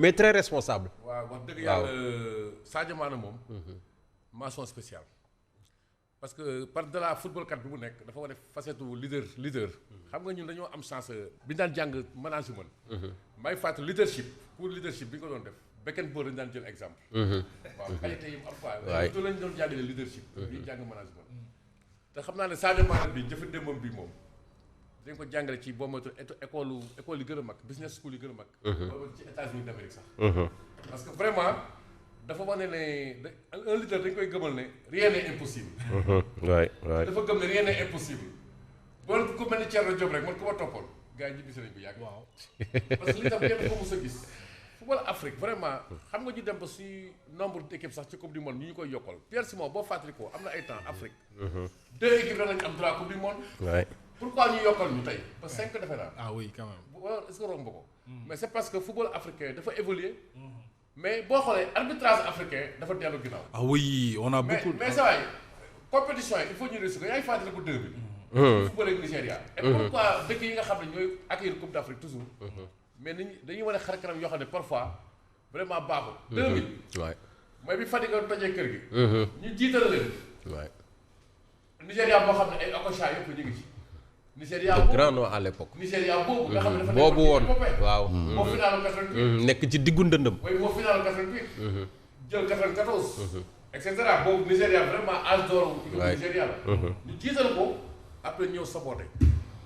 mais très responsable. waaw wax dëgg yàlla Sadio Mané moom. mention spéciale. parce que par delà football kat bi mu nekk dafa war a facette leader. xam nga ñun dañoo am chance bi ñu daan jàng management. may fàttali leadership pour leadership bi nga ko doon def Beckenbauer dañu daan jël exemple. waaw qualité yi mu am quoi. waay loolu lañu doon jàngale leadership. bi jàng management. te xam naa ne Sadio Mané bi jëfandéemam bi moom dañ ko jàngale ci boo moytu école yi gën a mag business school yi gën a mag. boobu ci États-Unis d'Amérique sax. parce que vraiment dafa wane ne un leader dañ koy gëmal ne rien n'est impossible. waay waay dafa gëm ne rien n'est impossible. bon ku mel ni Thierno Diop rek man ku ma toppoon gars yi ñu gis nañ bu yàgg. waaw parce que li tam kenn ko mos a gis. football Afrique vraiment xam nga ñu dem ba si nombre d'équipes sax ci coupe du monde ñu koy yokkal Pierre Simon boo fàttali ko am na ay temps Afrique. 2 équipes danañ am droit coupe du monde. waay pourquoi ñu yokkal ñu tey ba 5 defe naa. ah oui quand même. wala est-ce que romb ko. mais c'est parce que football africain dafa évoluer. mais boo xoolee arbitrage africain dafa dellu ginnaaw. ah oui on a beaucoup. mais saa waay compétition yi il faut ñu réussir ko yaa ngi fàttali ko 2 bi. football ak Nigéria. et pourquoi dëkk yi nga xam ne ñooy accueillir coupe d'Afrique toujours. mais dañuy wane xar kanam yoo xam ne parfois vraiment baaxul. 2000. waay mooy bi Fadiga tojee kër gi. ñu jiital leen. waay Nigéria boo xam ne ay Okocha yëpp ñu ngi ci. Nigéria boobu grand nom à l'époque. Nigéria boobu nga xam ne dafa boobu woon waaw. moo finaalu 88. nekk ci diggu ndëndëm. mooy moo finaalu 88. jël 94. et cetera boobu Nigéria vraiment âge d'or. waay Nigéria la. ñu jiital ko après ñëw saboté.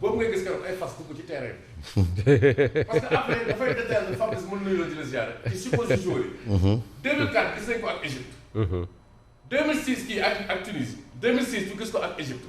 boobu ngay gis keroog ay fas dugg ci terrain bi. parce que après dafay déterminer Fabrice mën nañu la di la ziare ci supposé joueur yi. 2004 gis nañ ko ak Égypte. 2006 kii ak Tunisie. 2006 ñu gis ko ak Égypte.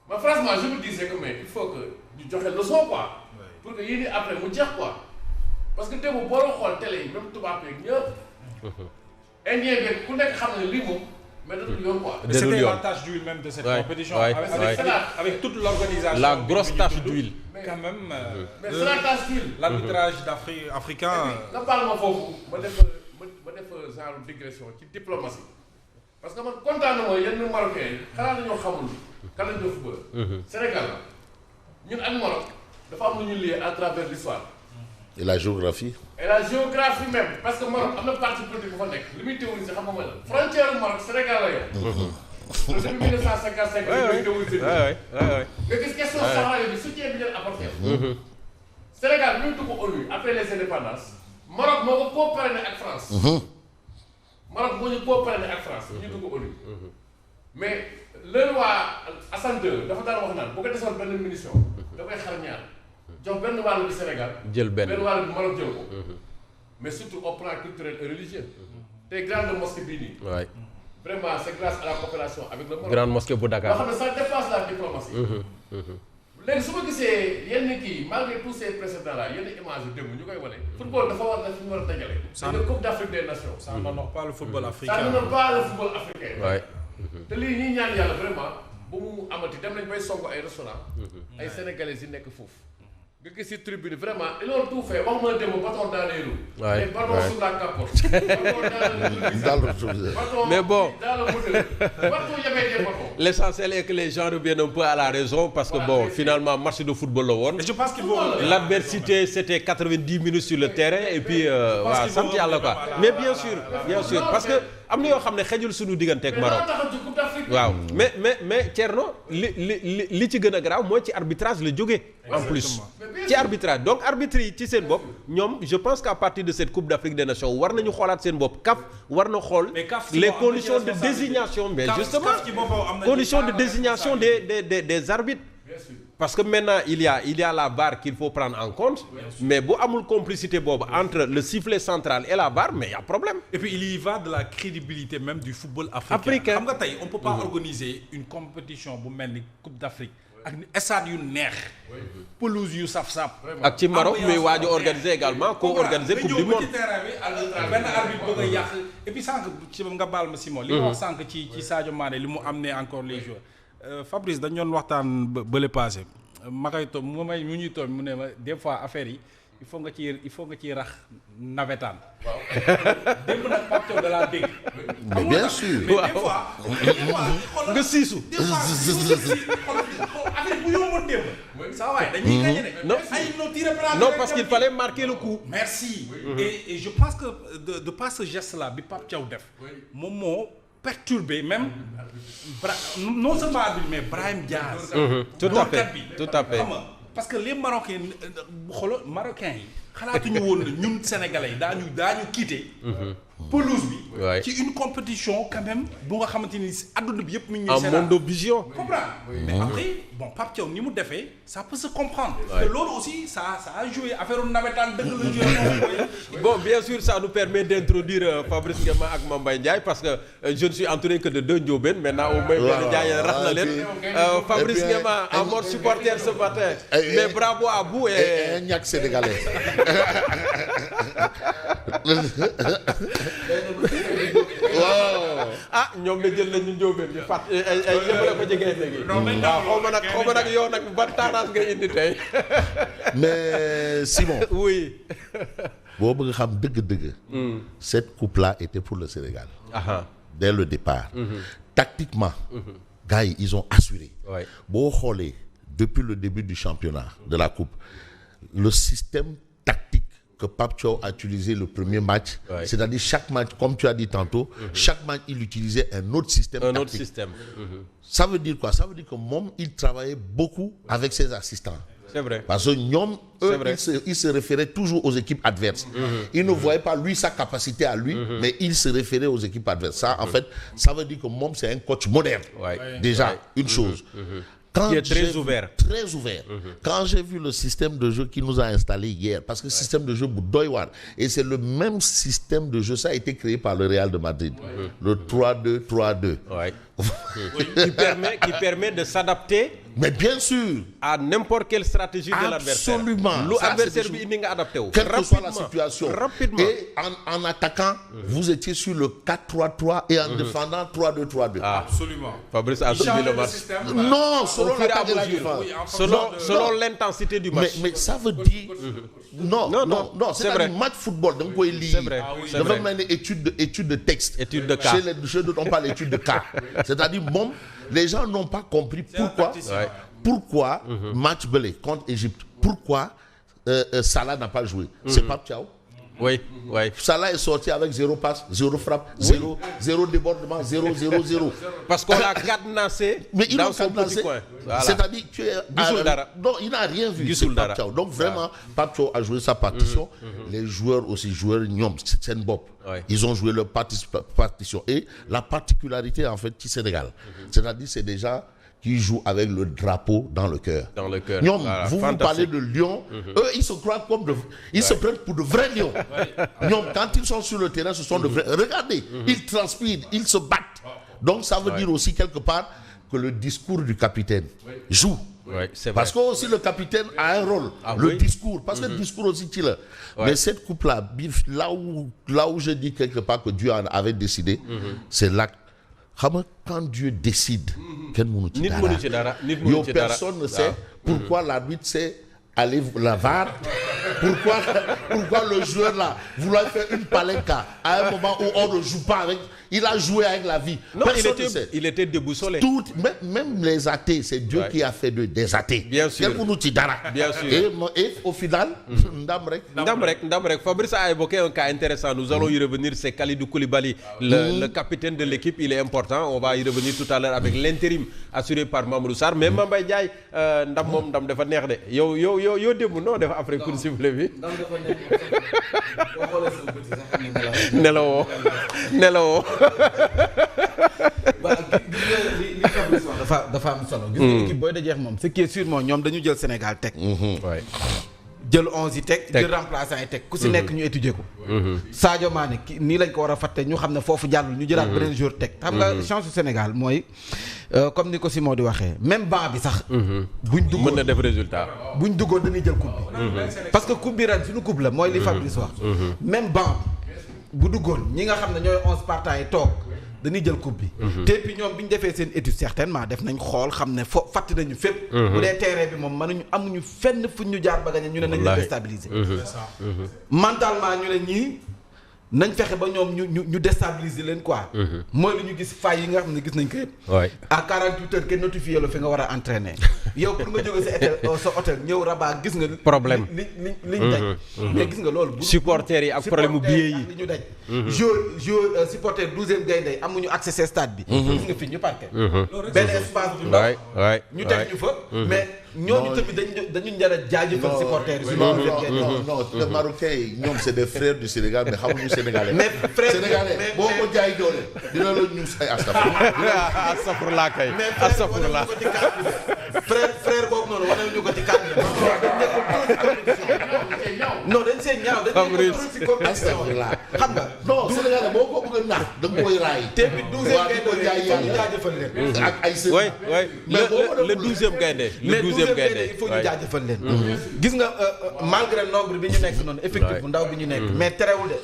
mais franchement je me disais que mais il faut que ñu joxe leçon quoi. pour que yii nii après mu jeex quoi. parce que démb boo doon xool télé yi même tubaab yeeg ñëpp. indien beeg ku nekk xam ne lii moom. mais da dul yoon quoi. Mais c'était la tache d'huile même de cette compétition. Avec toute l'organisation. La grosse tache d'huile. Quand même. mais c'est la tache d'huile. L'arbitrage africain. nga baal ma foofu ma def genre digression ci diplomatie. parce que man kontaan na mooy yenn Marocains yi xanaa dañoo xamul kan lañ doon football. Sénégal la ñun ak Maroc dafa am lu ñu lié à travers l'histoire. Et la géographie. Et la géographie même parce que Maroc am na parti politique bu fa nekk li muy théoriser xam nga mooy lan frontière Maroc Sénégal la yor. depuis 1955. dañu koy théoriser. nga gis question Sahara bi soutien bi leen apporté. Sénégal bi ñu dugg ONU après les indépendances Maroc moo ko coopéré ak France. Maroc moo ñu coopéré ak France ñu dugg ONU. mais le roi Hassan II dafa daan wax naan bu ko desoon benn munition da koy xar ñaar. jox benn wàll bi Sénégal. jël benn wàll bi Maroc jël ko. mais surtout au plan culturel et religieux. tey grande mosquée bii nii. waay vraiment c'est grâce à la coopération avec le Maroc. grande mosquée bu Dakar. boo xam ne ça dépasse la diplomatie. léegi su ma gisee yenn kii malgré tous ces précédents là yenn images yu démb ñu koy wane. football dafa war a fi ñu war a dajale. c'est la Coupe d'Afrique des Nations. Ça n'honore pas le football africain. ça n'honore pas le football africain. waay. te lii ñuy ñaan yàlla vraiment bu mu amati dem nañ bay songu ay restaurants. ay sénégalais yi nekk foofu. nga gis ci tribune vraiment ils ont tout fait wax ma démb bâton dans les roues. waay bâton sur la capote. mais bon dans le moteur. partout y avait des bâtons. l'essentiel est que les gens reviennent un peu à la raison parce que bon finalement match de football la woon. Et je pense qu'il faut l'adversité c'était 90 minutes sur le terrain et puis waaw sant yàlla quoi mais bien sûr parce que am na yoo xam ne xejul suñu digganteeg Maroc. waaw mais Thierno li ci gën a garaaw mooy ci arbitrage la jógee en plus ci arbitrage donc arbitre yi ci seen bopp ñoom je pense qu'à partir de cette Coupe d'Afrique des Nations war nañu xoolaat seen bopp CAF war na xool les conditions de désignation mais justement conditions de désignation des arbitres parce que maintenant il y a la VAR qu'il faut prendre en compte mais bu amul complicité boobu entre le sifflet central et la VAR mais il y a problème. Et puis il y va de la crédibilité même du football africain. xam nga tey on peut pas organiser une compétition bu mel ni Coupe d'Afrique ak stade yu neex. pelouse yu saf-saf. ak ci Maroc muy waaj a organiser également co-organiser Coupe du monde. benn arbitre bëgg a yàq et puis sànq ci nga baal ma Simon. li nga wax sànq ci Sadio Mané li mu amené encore les joueurs. Fabrice dañu doon waxtaan bële passé ma koy toog mu ñuy toog mu ne ma des fois affaire yi il faut nga ciy rax nawetaan. waaw démb nag Pape Thiaw da laa dégg. mais bien sûr mais des fois nga siisu. des fois affaire bu yomboon démb. saa waay dañuy gagné de. Non. ay non tiré penalty non rek parce dem qu'il ci. fallait marquer le coup. Merci. Et je pense que de par ce geste là bi Pape Thiaw def. moom moo perturbé même. non seulement arbitre mais Brahim Diaz. Tout à doorkat fait, bi. tout à fait. Xam nga, parce que les Marocains xoolal Marocains yi xalaatuñu woon ne ñun Sénégalais yi daañu quitter. pelouse bi. Ouais. ci une compétition quand même bu nga xamante ni si adduna bi yëpp mi ngi ñuy En seetaan. mondovision. comprendre mais après bon Pape Thiaw ni mu defee ça peut se comprendre. te loolu aussi ça a joué affaire nawetaan dëgg la joué. Bon, bien sûr, ça nous permet d'introduire Fabrice Ngema ak Mame Mbaye Ndiaye parce que je ne suis entouré que de 2 Ndiobène. Maintenant, au moins, Mbaye Ndiaye rax na leen. Fabrice et puis, Ngema, en mode supporter ce matin. Mais bravo à vous Et et... un ñàkk sénégalais. waaw. ah ñoom de jël nañu Ndiobène ñu fàtt ay yëpp la ko jegee léegi. waaw xaw ma nag yow nag ban tendance ngay indi tey. Mais Simon. Oui. boo bëgg xam dëgg-dëgg. cette coupe-là était pour le Sénégal. Aha. Dès le départ. Tactiquement. gars yi ils ont assuré. Ouais. boo xoolee depuis le début du championnat de la coupe le système tactique que Pape Thiaw a utilisé le premier match. Ouais. C'est-à-dire chaque match comme tu as dit tantôt. chaque match il utilisait un autre système Un tactique. autre système. Ça veut dire quoi? Ça veut dire que moom il travaillait beaucoup avec ses assistants. C'est vrai. Parce que ñoom C'est eux vrai. ils se référaient toujours aux équipes adverses. Ils ne voyaient pas lui sa capacité à lui, mais il se référait aux équipes adverses. Ça en fait, ça veut dire que moom c'est un coach moderne. Ouais. Déjà Ouais. une chose. Quand Qui est très j'ai- ouvert. Très ouvert. Quand j'ai vu le système de jeu qu'il nous a installé hier, parce que le système de jeu bu doy waar, et c'est le même système de jeu, ça a été créé par le Real de Madrid. Le 3-2-3-2. Ouais. qui permet de s'adapter Mais bien sûr, à n'importe quelle stratégie de l'adversaire. Absolument. Lu Ça, adversaire c'est des bi indi nga adapté wu. quelle que soit la Rapidement. situation. Rapidement. Et en attaquant, vous étiez sur le 4-3-3 et en défendant 3-2-3-2. Ah, Absolument. Fabrice a suivi le match. Non, Au selon fur et à l'attaque et la mesure. défense. Oui, en Selon, fonction de- selon l'intensité du match. Mais ça veut dire. Non, Non, non, non, non, c'est c'est-à-dire vrai. match football, donc vous lire. C'est vrai, c'est Dafa vrai. mel ni étude de texte. Étude de cas. Chez les jeux dont on parle étude de cas. C'est-à-dire, bon, les gens n'ont pas compris pourquoi. Ouais. Pourquoi match belé contre Égypte. Pourquoi Salah n'a pas joué. C'est Pape Thiaw. Oui, oui. Salah est sorti avec 0 passe, 0 frappe, 0 débordement, 0. Parce qu'on l'a cadenassé Mais il dans a son petit cadenassé. coin. Voilà. C'est-à-dire tu es Gisul dara. non, il n'a rien vu. Gisul C'est dara. Pape Thiaw. Donc vraiment, Pape Thiaw a joué sa partition. Les joueurs aussi, ñoom seen bopp. Ouais. Ils ont joué leur partition. Et la particularité en fait du Sénégal, c'est-à-dire c'est des gens qui jouent avec le drapeau dans le cœur. Dans le cœur. Ñoom, Voilà, vous fantastique. parlez de lions, eux ils se croient comme ils se prennent pour de vrais lions. Ñoom, quand ils sont sur le terrain, ce sont de vrais. Regardez, ils transpirent, ils se battent. Donc ça veut dire aussi quelque part que le discours du capitaine joue. Oui, c'est vrai. Parce que aussi le capitaine a un rôle, Ah le oui. discours, parce que le discours aussi tu l'as. Mais cette coupe-là, là où je dis quelque part que Dieu en avait décidé, c'est l'acte. Xam nga quand Dieu décide, kenn mënu ci Nit dara. mënu ci dara, nit mënu Yow ci dara. personne ne sait pourquoi l'arbitre sait aller la VAR, pourquoi le joueur là vouloir faire une palenka à un moment où on ne joue pas avec, il a joué avec la vie. Non, Personne ne sait. il était déboussolé. Tout, même les athées, c'est Dieu qui a fait des athées. Bien sûr. Kenn mënu ci dara. Bien sûr. Et au final, ndam rek. Ndam rek. Fabrice a évoqué un cas intéressant. Nous allons y revenir. C'est Kalidou Koulibaly, le capitaine de l'équipe. Il est important. On va y revenir tout à l'heure avec l'intérim assuré par Mamadou Sarr. Mais Mame Mbaye Ndiaye, ndam dafa neex de. Yow démb noo def après coup de sifflet bi. ndam dafa nekk boo xoolee sa bët sax xam ne Nelawoo. ba li Fabrice wax dafa am solo. gis nga équipe booy dajeex moom ce qui est sûr moom ñoom dañu jël Sénégal teg. Ouais. jël 11 yi teg jël remplaçant yi teg ku si nekk ñu étudier ko. Sadio Mané nii lañ ko war a fàtte ñu xam ne foofu jàllul ñu jëlaat beneen jour teg. xam nga chance su Sénégal mooy comme ni ko Simon di waxee même banc bi sax. buñ duggoon mën na def résultat. buñ duggoon dañuy jël coupe bi. parce que coupe bi ren suñu coupe la mooy li Fabrice wax. même banc bu duggoon ñi nga xam ne ñooy 11 partants yi toog dañuy jël coupe bi. te puis ñoom bi ñu defee seen étude certainement def nañ xool xam ne fàtte nañu fépp. bu dee terrain bi moom amuñu fenn fu ñu jaar ba gañe ñu ne nañ leen déstabiliser. mentalement ñu ne ñii nañ fexe ba ñoom ñu déstabiliser leen quoi. mooy lu ñu gis failles yi nga xam ne gis nañ ko yëpp. waay à 48 heures kenn notifié la fi nga war a entraîner yow pour nga jóge sa hôtel ñëw Rabat gis nga. problème liñ daj. mais gis nga loolu. supporters yi ak problème mu billet yi li ñu daj. joueur supporter 12e gaynde amuñu accès à stade bi. gis nga fi ñu parquet. benn espace bu ndaw. waay ñu teg ñu fa. mais ñooñu tamit dañu jar a jaajëfal supporters yi. non les Marocains yi ñoom c'est des frères du Sénégal mais xamuñu sénégalais. mais frère sénégalais boo ko jaay doole dina la ñu say astafurlah kay astafurlah frère boobu noonu wane ñu ko ci kàddu non dañ seen ñaaw dañ ko ci compétition xam nga non sénégalais boo ko bëgg a nax da nga koy raay. te bi 12e gaynde jaay yàlla jaajëfal leen. ak ay sëñ. oui le 12e gaynde le 12e gaynde il faut ñu jaajëfal leen. gis nga malgré nombre bi ñu nekk noonu effectif bu ndaw bi ñu nekk mais terewul de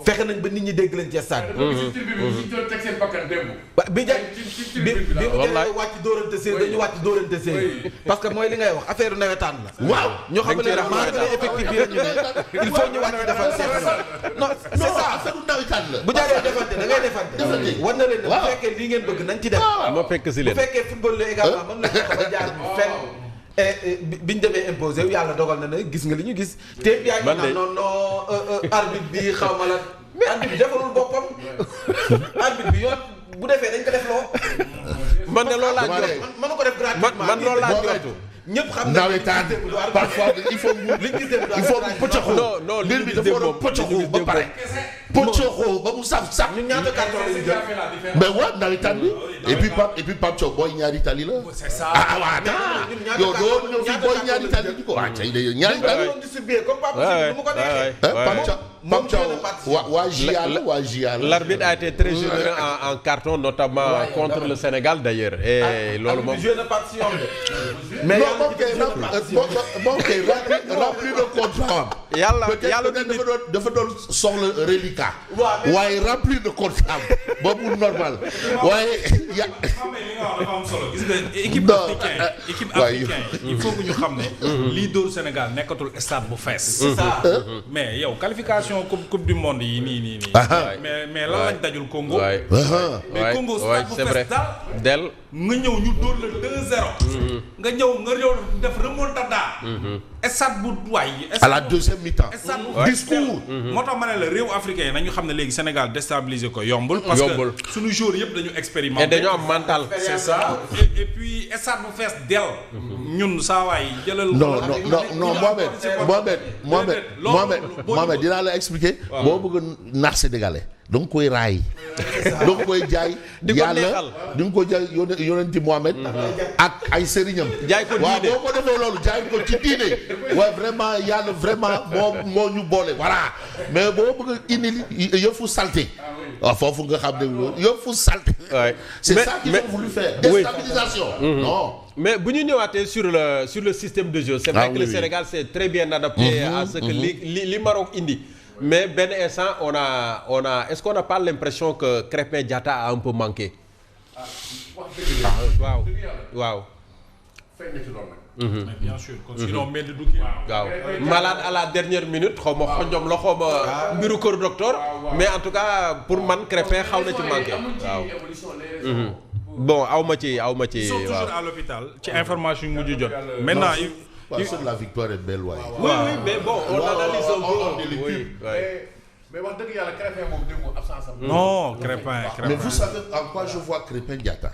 fexe nañ ba nit ñi dégg leen ci stade bi. bi mu jëlee wàcc dóorante seen dañu wàcc dóorante seen parce que mooy li ngay wax affaire nawetaan la. waaw ñoo xam ne malgré effectif bi ñu ne il faut ñu wàcc defal seen non c'est ça affaire nawetaan la. bu jaaree defante da ngay defante. war na leen ne bu fekkee lii ngeen bëgg nañ ci def. ma fekk si leen bu fekkee football la également mën nañu ko ba jaar bi fenn. bi ñu demee imposé yàlla dogal na ne gis nga li ñu gis. te yaa ngi naan non arbitre bi xaw ma la. arbitre bi defarul boppam. arbitre bi yoon bu defee dañ ko def loo. man de loolu laa jot mën na ko def gratuitement. man loolu laa jot. ñëpp xam nawetaan parfois il faut mu pëccaxoo. non mbir bi dafa war a pëccaxoo ba pare. pëccaxoo ba mu saf. ñun ñaata carton la ñu jël. mais waaw nawetaan bi. et puis Pape Thiaw booy ñaari tali la. c'est ça waaw yow doo ñëw fi booy ñaari tali di ko. waaw tey de ñaari tali. distribué comme Pape Thiaw mu ko neexee. Pape Thiaw waa JA la. L'arbitre a été très généreux en carton notamment contre le Sénégal d'ailleurs et loolu moom. mais moom kay rempli de contrat. yàlla peut-être dafa doon soxla reliquat. waaye rempli de contrat boobu normal waaye li nga wax dafa am solo gis nga équipe africaine il faut que ñu xam ne lii dóoru Sénégal nekkatul stade bu fees. c'est ça mais yow qualification coupe du monde yi nii. mais lan lañ dajul Congo. mais Congo stade bu fees del nga ñëw ñu dóor la 2-0. nga ñëw def remontada. stade bu waay. à la deuxième mi-temps. stade bu discours. moo tax ma ne la réew africain yi nañu xam ne léegi Sénégal déstabiliser ko yombul. parce que suñu joueurs yëpp dañu expérimenté. et dañoo am mental. c'est ça et puis stade bu fees del. ñun saa waay jëlal. non Mohamed dinaa la expliquer. boo bëgg nax sénégalais. da nga koy raay. da nga koy jaay. yàlla di nga ko jaay yonenti Mohamed. ak ay sëriñam. jaay ko diine waaw boo ko defee loolu jaay ko ci diine. waaye vraiment yàlla vraiment moo ñu boole voilà. mais boo bëgg indi yëfu salté. waaw foofu nga xam ne yëfu salté. c'est ça qu'ils ont voulu faire. déstabilisation. non. mais bu ñu ñëwaatee sur le système de jeu. c'est vrai que le Sénégal s'est très bien adapté à ce que li Maroc indi. mais benn instant on a est-ce qu'on n'a pas l'impression que Krépin Diatta a un peu manqué. waaw. mais bien sûr. sinon mel du waaw malade à la dernière minute xaw ma xonjom la xaw ma mbiru kër docteur. mais en tout cas pour man Krépin xaw na ci manqué. waaw. bon aw ma ci. ils sont toujours à l'hôpital ci information yu mujj jot. maintenant la victoire est belle waaye. oui mais bon on analyse un peu. mais wax dëgg yàlla Krépin moom démb absence am. non Krépin. mais vous savez en quoi je vois Krépin Diatta.